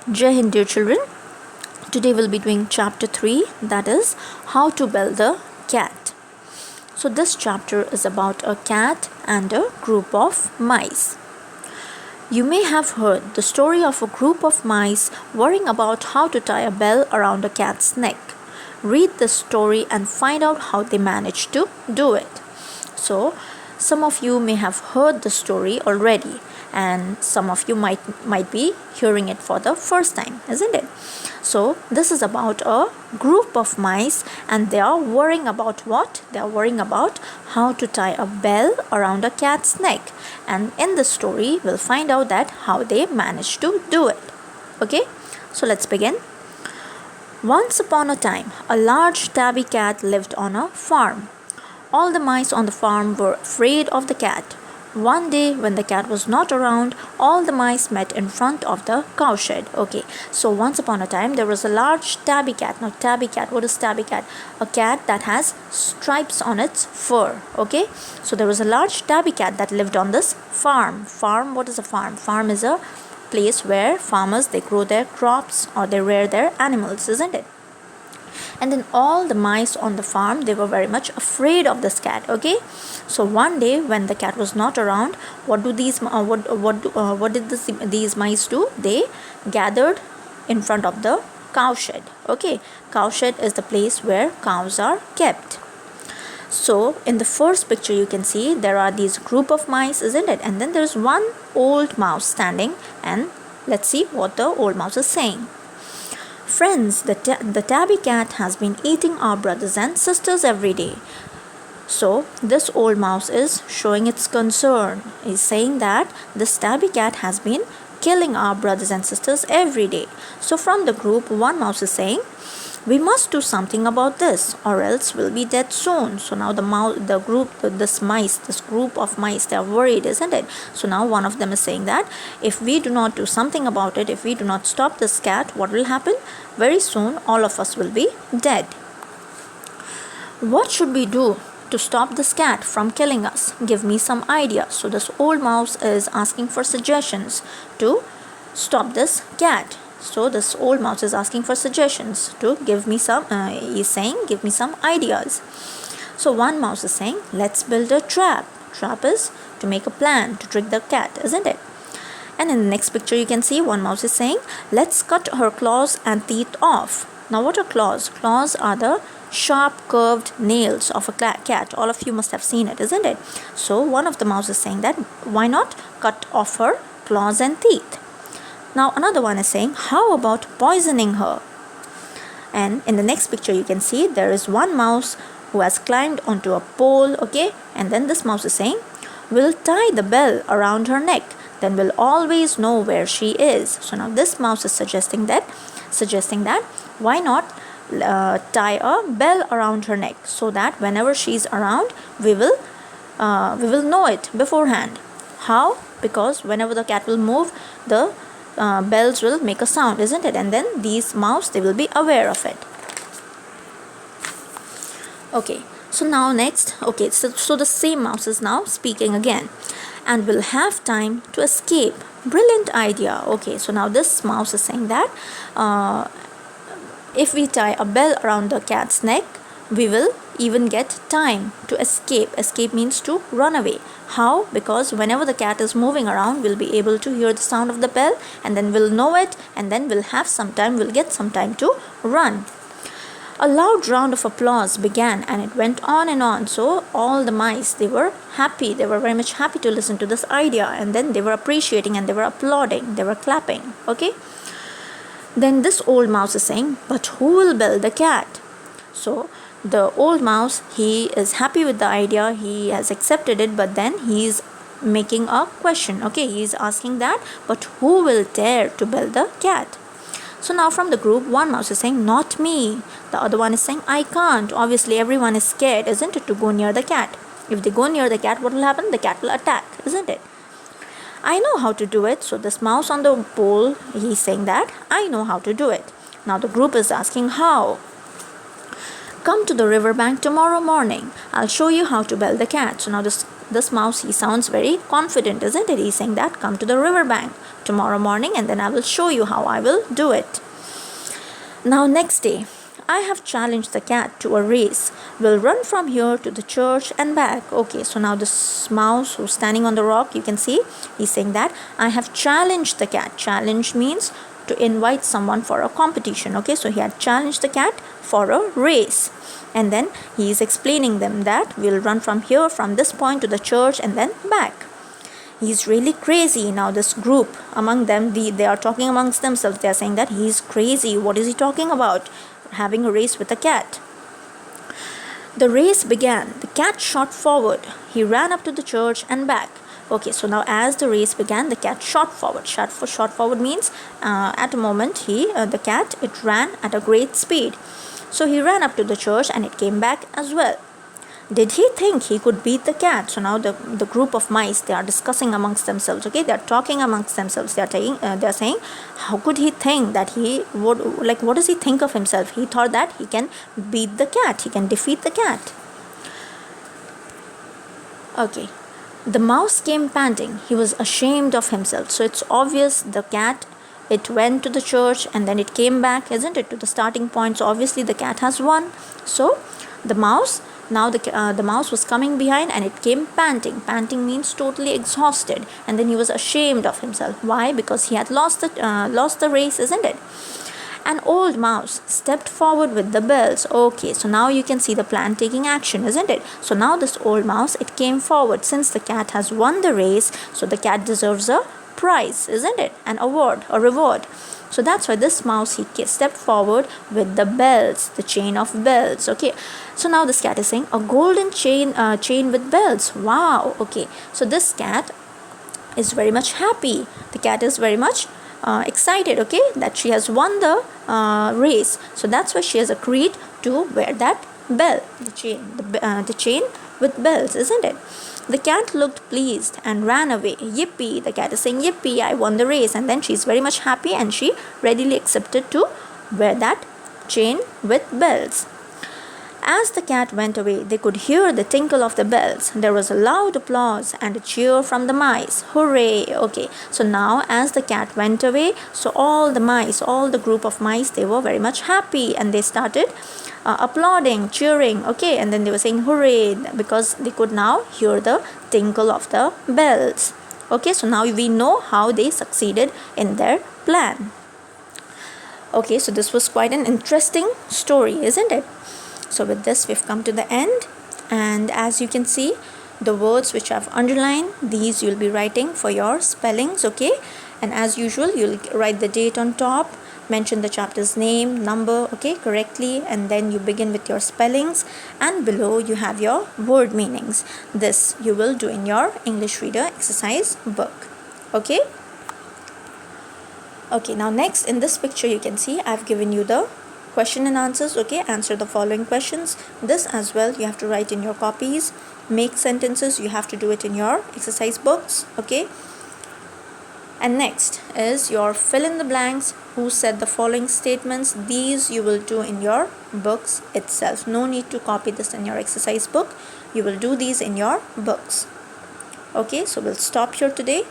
Jai Hind, dear children. Today we'll be doing chapter 3, that is how to build a cat. So this chapter is about a cat and a group of mice. You may have heard the story of a group of mice worrying about how to tie a bell around a cat's neck. Read the story and find out how they managed to do it. So some of you may have heard the story already, and some of you might be hearing it for the first time, isn't it? So this is about a group of mice, and they are worrying about what? They are worrying about how to tie a bell around a cat's neck. And in the story, we'll find out that how they managed to do it. Okay, so let's begin. Once upon a time, a large tabby cat lived on a farm. All the mice on the farm were afraid of the cat. One day, when the cat was not around, all the mice met in front of the cowshed. Okay, so once upon a time, there was a large tabby cat. Now, tabby cat, what is tabby cat? A cat that has stripes on its fur. Okay, so there was a large tabby cat that lived on this farm. Farm, what is a farm? Farm is a place where farmers, they grow their crops or they rear their animals, isn't it? And then all the mice on the farm, they were very much afraid of this cat. Okay, so one day when the cat was not around, what did these mice do? They gathered in front of the cowshed. Okay, cowshed is the place where cows are kept. So in the first picture you can see there are these group of mice, isn't it? And then there's one old mouse standing, and let's see what the old mouse is saying. Friends, the tabby cat has been eating our brothers and sisters every day. So this old mouse is showing its concern. It's saying that this tabby cat has been killing our brothers and sisters every day. So from the group, one mouse is saying, we must do something about this, or else we'll be dead soon. So now this group of mice, they are worried, isn't it? So now one of them is saying that if we do not do something about it, if we do not stop this cat, what will happen? Very soon, all of us will be dead. What should we do to stop this cat from killing us? Give me some idea. So this old mouse is asking for suggestions to stop this cat. So this old mouse is asking for suggestions to give me some, he's saying, give me some ideas. So one mouse is saying, let's build a trap. Trap is to make a plan to trick the cat, isn't it? And in the next picture you can see one mouse is saying, let's cut her claws and teeth off. Now what are claws? Claws are the sharp curved nails of a cat. All of you must have seen it, isn't it? So one of the mouse is saying that why not cut off her claws and teeth? Now another one is saying, how about poisoning her? And in the next picture you can see there is one mouse who has climbed onto a pole, okay? And then this mouse is saying, we'll tie the bell around her neck, then we'll always know where she is. So now this mouse is suggesting that why not tie a bell around her neck, so that whenever she's around, we will know it beforehand. How? Because whenever the cat will move, the bells will make a sound, isn't it? And then these mouse, they will be aware of it. Okay, so now next, okay, so the same mouse is now speaking again, and will have time to escape. Brilliant idea. Okay, so now this mouse is saying that if we tie a bell around the cat's neck, we will even get time to escape. Escape means to run away. How? Because whenever the cat is moving around, we'll be able to hear the sound of the bell, and then we'll know it, and then we'll get some time to run. A loud round of applause began, and it went on and on. So all the mice, they were happy. They were very much happy to listen to this idea, and then they were appreciating and they were applauding. They were clapping. Okay. Then this old mouse is saying, but who will bell the cat? So the old mouse, he is happy with the idea. He has accepted it, but then he is making a question. Okay, he is asking that, but who will dare to bell the cat? So now from the group, one mouse is saying, not me. The other one is saying, I can't. Obviously, everyone is scared, isn't it, to go near the cat. If they go near the cat, what will happen? The cat will attack, isn't it? I know how to do it. So this mouse on the pole, he's saying that, I know how to do it. Now the group is asking, how? Come to the riverbank tomorrow morning. I'll show you how to bell the cat. So now this mouse, he sounds very confident, isn't it? He's saying that, come to the riverbank tomorrow morning, and then I will show you how I will do it. Now next day, I have challenged the cat to a race. We'll run from here to the church and back. Okay, so now this mouse who's standing on the rock, you can see, he's saying that I have challenged the cat. Challenge means to invite someone for a competition. Okay, so he had challenged the cat for a race. And then he is explaining them that we'll run from here, from this point to the church and then back. He's really crazy. Now this group among them, they are talking amongst themselves. They are saying that he's crazy. What is he talking about? Having a race with a cat. The race began. The cat shot forward. He ran up to the church and back. Okay, so now as the race began, the cat shot forward. Shot forward means at a moment the cat ran at a great speed. So he ran up to the church and it came back as well. Did he think he could beat the cat? So now the group of mice, they are discussing amongst themselves. Okay, they are talking amongst themselves. They are saying, how could he think that he would, like, what does he think of himself? He thought that he can beat the cat, he can defeat the cat. Okay, the mouse came panting. He was ashamed of himself. So it's obvious the cat, it went to the church and then it came back, isn't it, to the starting point. So obviously the cat has won. So the mouse, now the mouse was coming behind and it came panting. Panting means totally exhausted, and then he was ashamed of himself. Why? Because he had lost the race, isn't it? An old mouse stepped forward with the bells. Okay, so now you can see the plan taking action, isn't it? So now this old mouse, it came forward. Since the cat has won the race, so the cat deserves a prize, isn't it? An award, a reward. So that's why this mouse, he stepped forward with the bells, the chain of bells. Okay, so now this cat is saying a golden chain with bells. Wow. Okay, so this cat is very much happy. The cat is very much excited, okay, that she has won the race. So that's why she has agreed to wear that bell, the chain with bells, isn't it? The cat looked pleased and ran away. Yippee! The cat is saying, yippee, I won the race. And then she's very much happy and she readily accepted to wear that chain with bells. As the cat went away, they could hear the tinkle of the bells. There was a loud applause and a cheer from the mice. Hooray! Okay, so now as the cat went away, so all the mice, all the group of mice, they were very much happy and they started applauding, cheering. Okay, and then they were saying hooray because they could now hear the tinkle of the bells. Okay, so now we know how they succeeded in their plan. Okay, so this was quite an interesting story, isn't it? So with this, we've come to the end, and as you can see, the words which I've underlined, these you'll be writing for your spellings, okay? And as usual, you'll write the date on top, mention the chapter's name, number, okay, correctly, and then you begin with your spellings, and below you have your word meanings. This you will do in your English Reader exercise book, okay? Okay, now next in this picture you can see I've given you the question and answers. Okay, answer the following questions. This as well you have to write in your copies. Make sentences, you have to do it in your exercise books. Okay, and next is your fill in the blanks. Who said the following statements? These you will do in your books itself. No need to copy this in your exercise book. You will do these in your books. Okay, so we'll stop here today.